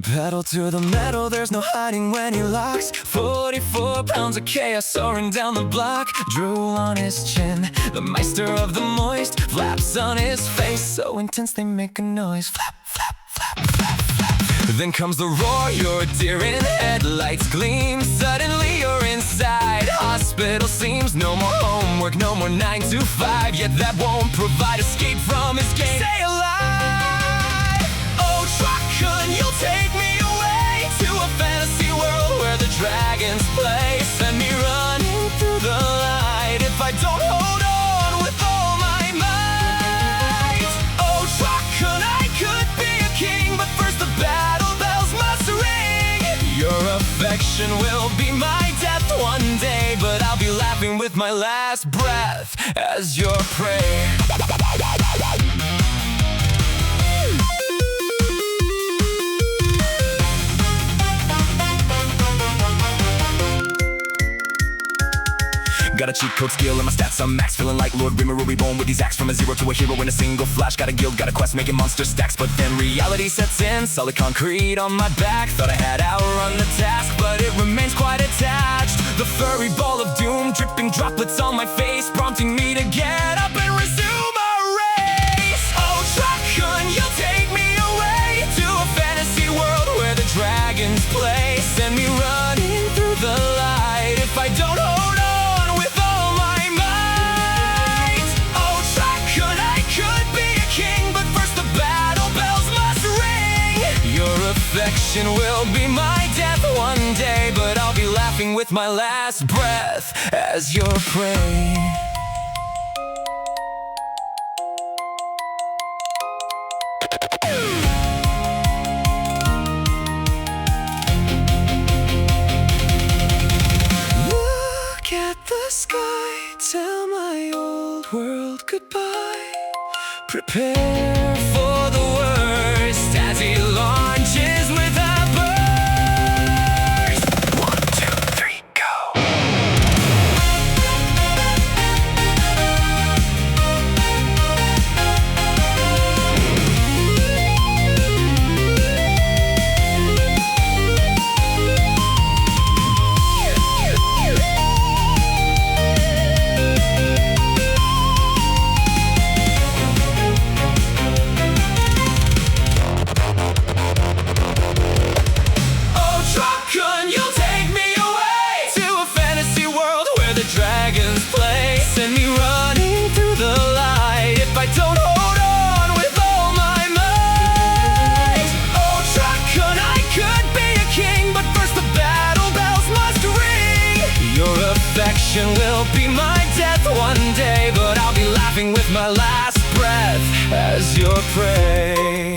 Pedal to the metal, there's no hiding when he locks. 44 pounds of chaos soaring down the block. Drool on his chin, the Meister of the moist. Flaps on his face, so intense they make a noise. Flap, flap, flap, flap, flap. Then comes the roar, your deer in headlights gleam. Suddenly you're inside hospital seems. No more homework, no more 9 to 5. Yet that won't provide escape from his game. Stay alive! Oh, Truck-kun, you'll take me away to a fantasy world where the dragons play. Send me running through the light if I don't hold on with all my might. Oh, Truck-kun, I could be a king, but first the battle bells must ring. Your affection will be my death one day, but I'll be laughing with my last breath as your prey. Got a cheat code skill and my stats I'm max. Feeling like Lord Rimmer, reborn with these acts. From a zero to a hero in a single flash. Got a guild, got a quest, making monster stacks. But then reality sets in, solid concrete on my back. Thought I had outrun the task, but it remains quite attached. The furry ball of doom, dripping droplets on my face, prompting me to get up and resume our race. Oh, Truck-kun, you'll take me away to a fantasy world where the dragons play. Send me running through the light if I don't hold on. Affection will be my death one day, but I'll be laughing with my last breath as your prey. Look at the sky, tell my old world goodbye. Prepare for the worst as he launches with a burst. 1, 2, 3, go. Send me running through the light if I don't hold on with all my might. Oh, Truck-kun, I could be a king, but first the battle bells must ring. Your affection will be my death one day, but I'll be laughing with my last breath as your prey.